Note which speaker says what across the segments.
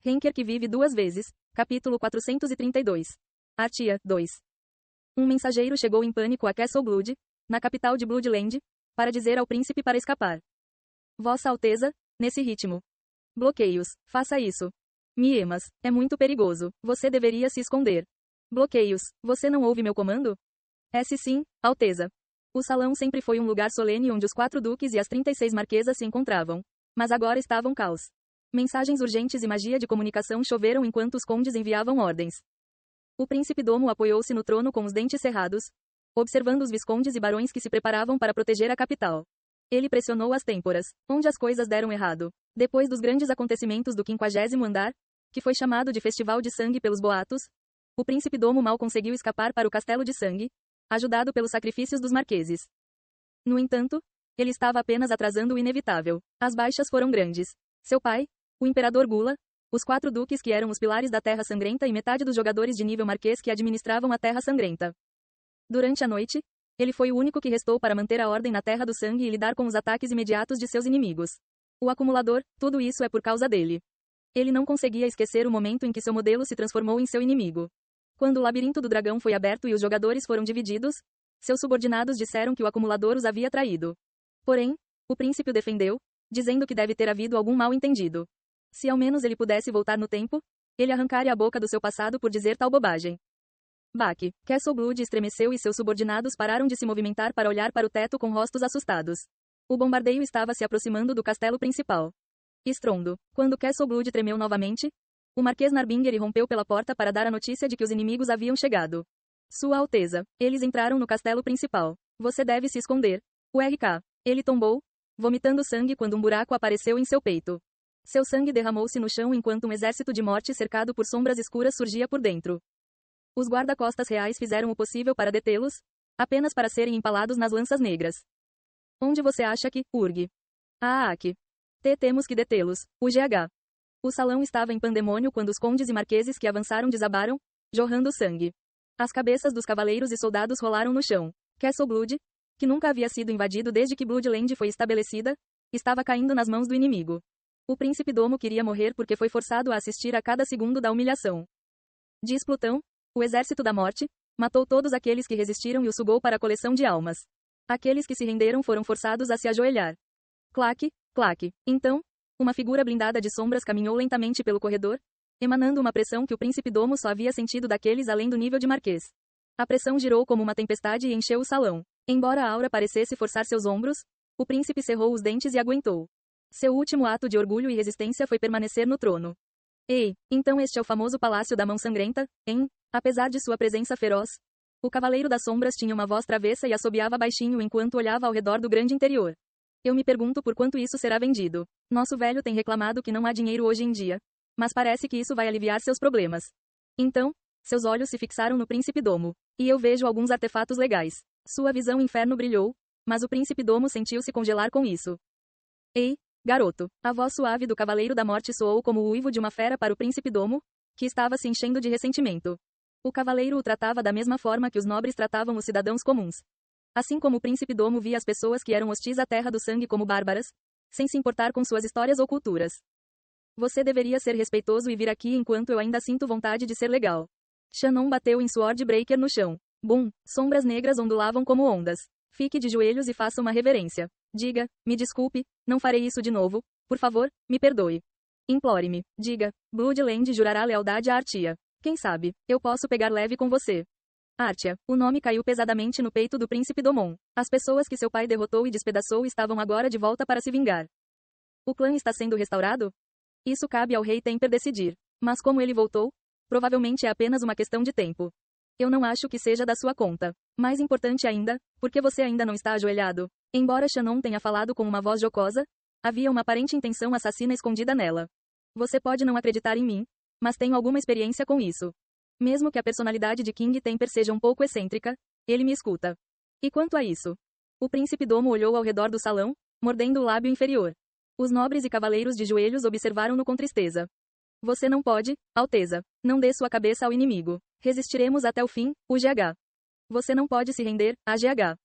Speaker 1: Henker que vive duas vezes. Capítulo 432. Artia, 2. Um mensageiro chegou em pânico a Castle Blood, na capital de Bloodland, para dizer ao príncipe para escapar. Vossa Alteza, nesse ritmo. Bloqueios, faça isso. Miemas, é muito perigoso, você deveria se esconder. Bloqueios, você não ouve meu comando? Sim, Alteza. O salão sempre foi um lugar solene onde os 4 duques e as 36 marquesas se encontravam. Mas agora estava um caos. Mensagens urgentes e magia de comunicação choveram enquanto os condes enviavam ordens. O príncipe Domo apoiou-se no trono com os dentes cerrados, observando os viscondes e barões que se preparavam para proteger a capital. Ele pressionou as têmporas, onde as coisas deram errado. Depois dos grandes acontecimentos do 50º andar, que foi chamado de Festival de Sangue pelos boatos, o príncipe Domo mal conseguiu escapar para o Castelo de Sangue, ajudado pelos sacrifícios dos marqueses. No entanto, ele estava apenas atrasando o inevitável. As baixas foram grandes. Seu pai, o imperador Gula, os 4 duques que eram os pilares da Terra Sangrenta e metade dos jogadores de nível marquês que administravam a Terra Sangrenta. Durante a noite, ele foi o único que restou para manter a ordem na Terra do Sangue e lidar com os ataques imediatos de seus inimigos. O acumulador, tudo isso é por causa dele. Ele não conseguia esquecer o momento em que seu modelo se transformou em seu inimigo. Quando o labirinto do dragão foi aberto e os jogadores foram divididos, seus subordinados disseram que o acumulador os havia traído. Porém, o príncipe o defendeu, dizendo que deve ter havido algum mal-entendido. Se ao menos ele pudesse voltar no tempo, ele arrancaria a boca do seu passado por dizer tal bobagem. Baque, Castle Blood estremeceu e seus subordinados pararam de se movimentar para olhar para o teto com rostos assustados. O bombardeio estava se aproximando do castelo principal. Estrondo. Quando Castle Blood tremeu novamente, o Marquês Narbinger irrompeu pela porta para dar a notícia de que os inimigos haviam chegado. Sua Alteza. Eles entraram no castelo principal. Você deve se esconder. O RK. Ele tombou, vomitando sangue quando um buraco apareceu em seu peito. Seu sangue derramou-se no chão enquanto um exército de morte cercado por sombras escuras surgia por dentro. Os guarda-costas reais fizeram o possível para detê-los, apenas para serem empalados nas lanças negras. Onde você acha que, Urg? Aqui. Temos que detê-los, o GH. O salão estava em pandemônio quando os condes e marqueses que avançaram desabaram, jorrando sangue. As cabeças dos cavaleiros e soldados rolaram no chão. Castle Blood, que nunca havia sido invadido desde que Bloodland foi estabelecida, estava caindo nas mãos do inimigo. O príncipe Domo queria morrer porque foi forçado a assistir a cada segundo da humilhação. Diz Plutão, o exército da morte, matou todos aqueles que resistiram e o sugou para a coleção de almas. Aqueles que se renderam foram forçados a se ajoelhar. Claque, claque. Então, uma figura blindada de sombras caminhou lentamente pelo corredor, emanando uma pressão que o príncipe Domo só havia sentido daqueles além do nível de marquês. A pressão girou como uma tempestade e encheu o salão. Embora a aura parecesse forçar seus ombros, o príncipe cerrou os dentes e aguentou. Seu último ato de orgulho e resistência foi permanecer no trono. Ei, então este é o famoso Palácio da Mão Sangrenta, hein? Apesar de sua presença feroz, o Cavaleiro das Sombras tinha uma voz travessa e assobiava baixinho enquanto olhava ao redor do grande interior. Eu me pergunto por quanto isso será vendido. Nosso velho tem reclamado que não há dinheiro hoje em dia. Mas parece que isso vai aliviar seus problemas. Então, seus olhos se fixaram no Príncipe Domo. E eu vejo alguns artefatos legais. Sua visão inferno brilhou, mas o Príncipe Domo sentiu-se congelar com isso. Ei, garoto. A voz suave do Cavaleiro da Morte soou como o uivo de uma fera para o Príncipe Domo, que estava se enchendo de ressentimento. O cavaleiro o tratava da mesma forma que os nobres tratavam os cidadãos comuns. Assim como o príncipe Domo via as pessoas que eram hostis à Terra do Sangue como bárbaras, sem se importar com suas histórias ou culturas. Você deveria ser respeitoso e vir aqui enquanto eu ainda sinto vontade de ser legal. Shannon bateu em Swordbreaker no chão. Bum! Sombras negras ondulavam como ondas. Fique de joelhos e faça uma reverência. Diga, me desculpe, não farei isso de novo, por favor, me perdoe. Implore-me. Diga, Bloodland jurará lealdade a Artia. Quem sabe, eu posso pegar leve com você. Artia. O nome caiu pesadamente no peito do príncipe Domon. As pessoas que seu pai derrotou e despedaçou estavam agora de volta para se vingar. O clã está sendo restaurado? Isso cabe ao rei Temper decidir. Mas como ele voltou, provavelmente é apenas uma questão de tempo. Eu não acho que seja da sua conta. Mais importante ainda, porque você ainda não está ajoelhado. Embora Shannon tenha falado com uma voz jocosa, havia uma aparente intenção assassina escondida nela. Você pode não acreditar em mim, mas tenho alguma experiência com isso. Mesmo que a personalidade de King Temper seja um pouco excêntrica, ele me escuta. E quanto a isso? O príncipe Domo olhou ao redor do salão, mordendo o lábio inferior. Os nobres e cavaleiros de joelhos observaram-no com tristeza. Você não pode, Alteza. Não dê sua cabeça ao inimigo. Resistiremos até o fim, o GH. Você não pode se render, a GH.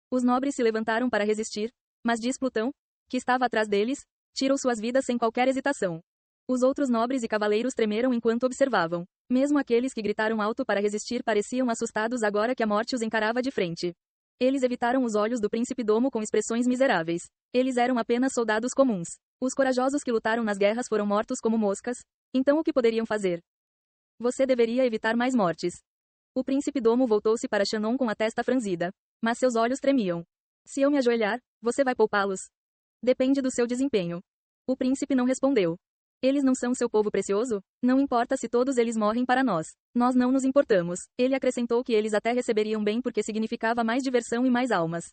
Speaker 1: Os nobres se levantaram para resistir, mas diz Plutão, que estava atrás deles, tirou suas vidas sem qualquer hesitação. Os outros nobres e cavaleiros tremeram enquanto observavam. Mesmo aqueles que gritaram alto para resistir pareciam assustados agora que a morte os encarava de frente. Eles evitaram os olhos do príncipe Domo com expressões miseráveis. Eles eram apenas soldados comuns. Os corajosos que lutaram nas guerras foram mortos como moscas. Então o que poderiam fazer? Você deveria evitar mais mortes. O príncipe Domo voltou-se para Shannon com a testa franzida. Mas seus olhos tremiam. Se eu me ajoelhar, você vai poupá-los? Depende do seu desempenho. O príncipe não respondeu. Eles não são seu povo precioso? Não importa se todos eles morrem para nós. Nós não nos importamos. Ele acrescentou que eles até receberiam bem porque significava mais diversão e mais almas.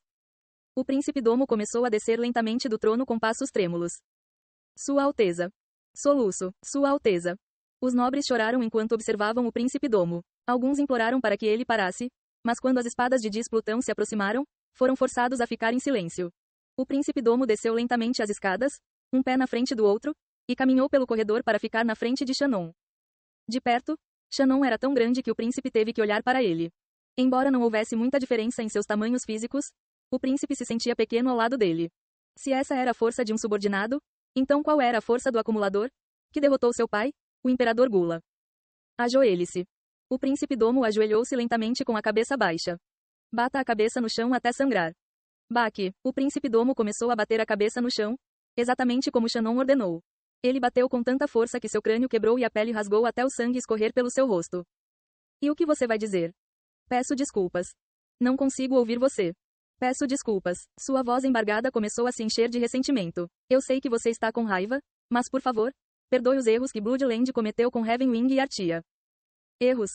Speaker 1: O príncipe Domo começou a descer lentamente do trono com passos trêmulos. Sua Alteza. Soluço. Sua Alteza. Os nobres choraram enquanto observavam o príncipe Domo. Alguns imploraram para que ele parasse, mas quando as espadas de Dis Plutão se aproximaram, foram forçados a ficar em silêncio. O príncipe Domo desceu lentamente as escadas, um pé na frente do outro, e caminhou pelo corredor para ficar na frente de Shannon. De perto, Shannon era tão grande que o príncipe teve que olhar para ele. Embora não houvesse muita diferença em seus tamanhos físicos, o príncipe se sentia pequeno ao lado dele. Se essa era a força de um subordinado, então qual era a força do acumulador, que derrotou seu pai, o imperador Gula? Ajoelhe-se. O príncipe Domo ajoelhou-se lentamente com a cabeça baixa. Bata a cabeça no chão até sangrar. Baque. O príncipe Domo começou a bater a cabeça no chão, exatamente como Shannon ordenou. Ele bateu com tanta força que seu crânio quebrou e a pele rasgou até o sangue escorrer pelo seu rosto. E o que você vai dizer? Peço desculpas. Não consigo ouvir você. Peço desculpas. Sua voz embargada começou a se encher de ressentimento. Eu sei que você está com raiva, mas por favor, perdoe os erros que Bloodland cometeu com Ravenwing e Artia. Erros?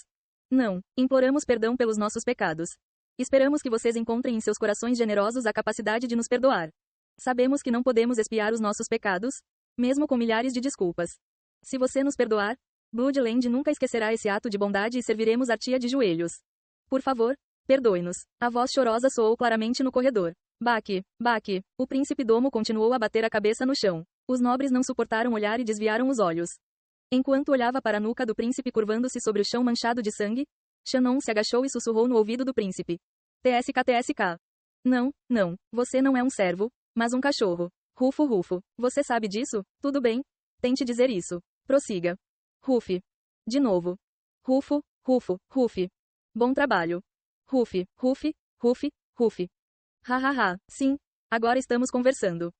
Speaker 1: Não. Imploramos perdão pelos nossos pecados. Esperamos que vocês encontrem em seus corações generosos a capacidade de nos perdoar. Sabemos que não podemos expiar os nossos pecados, mesmo com milhares de desculpas. Se você nos perdoar, Bloodland nunca esquecerá esse ato de bondade e serviremos Artia de joelhos. Por favor, perdoe-nos. A voz chorosa soou claramente no corredor. Baque, baque. O príncipe Domo continuou a bater a cabeça no chão. Os nobres não suportaram olhar e desviaram os olhos. Enquanto olhava para a nuca do príncipe curvando-se sobre o chão manchado de sangue, Shannon se agachou e sussurrou no ouvido do príncipe. TSK. Não, não. Você não é um servo, mas um cachorro. Rufo, rufo. Você sabe disso? Tudo bem. Tente dizer isso. Prossiga. Rufe. De novo. Rufo, rufo, rufe. Bom trabalho. Rufe, rufe, rufe, rufe. Hahaha. Sim. Agora estamos conversando.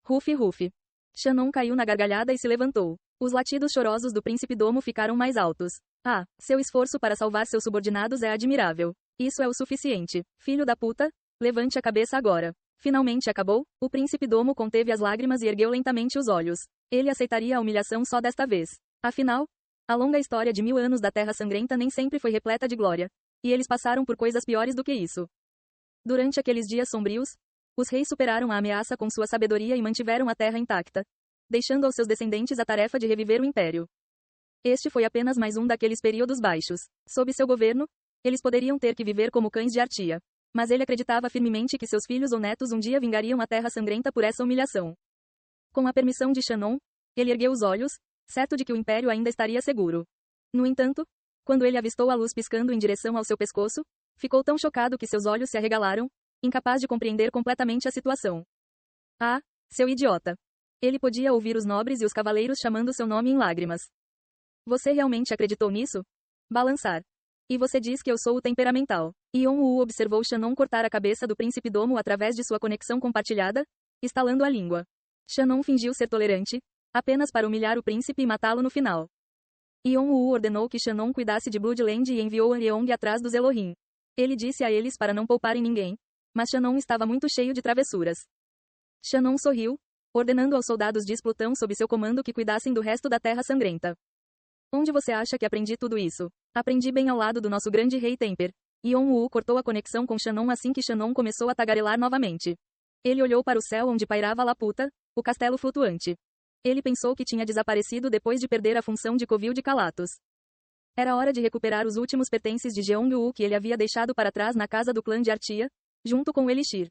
Speaker 1: Rufe, rufe. Shannon caiu na gargalhada e se levantou. Os latidos chorosos do príncipe Domo ficaram mais altos. Ah, seu esforço para salvar seus subordinados é admirável. Isso é o suficiente. Filho da puta, levante a cabeça agora. Finalmente acabou, o príncipe Domo conteve as lágrimas e ergueu lentamente os olhos. Ele aceitaria a humilhação só desta vez. Afinal, a longa história de 1000 anos da Terra Sangrenta nem sempre foi repleta de glória. E eles passaram por coisas piores do que isso. Durante aqueles dias sombrios, os reis superaram a ameaça com sua sabedoria e mantiveram a terra intacta, deixando aos seus descendentes a tarefa de reviver o império. Este foi apenas mais um daqueles períodos baixos. Sob seu governo, eles poderiam ter que viver como cães de Artia. Mas ele acreditava firmemente que seus filhos ou netos um dia vingariam a Terra Sangrenta por essa humilhação. Com a permissão de Shannon, ele ergueu os olhos, certo de que o império ainda estaria seguro. No entanto, quando ele avistou a luz piscando em direção ao seu pescoço, ficou tão chocado que seus olhos se arregalaram, incapaz de compreender completamente a situação. Ah, seu idiota! Ele podia ouvir os nobres e os cavaleiros chamando seu nome em lágrimas. Você realmente acreditou nisso? Balançar. E você diz que eu sou o temperamental. Yon-Wu observou Shannon cortar a cabeça do príncipe Domo através de sua conexão compartilhada, estalando a língua. Shannon fingiu ser tolerante, apenas para humilhar o príncipe e matá-lo no final. Yon-Wu ordenou que Shannon cuidasse de Bloodland e enviou Yeong atrás dos Elohim. Ele disse a eles para não pouparem ninguém, mas Shannon estava muito cheio de travessuras. Shannon sorriu, ordenando aos soldados de Plutão sob seu comando que cuidassem do resto da Terra Sangrenta. Onde você acha que aprendi tudo isso? Aprendi bem ao lado do nosso grande rei Temper. Yon-Wu cortou a conexão com Shannon assim que Shannon começou a tagarelar novamente. Ele olhou para o céu onde pairava Laputa, o castelo flutuante. Ele pensou que tinha desaparecido depois de perder a função de covil de Calatos. Era hora de recuperar os últimos pertences de Jeong-Wu que ele havia deixado para trás na casa do clã de Artia, junto com o Elixir.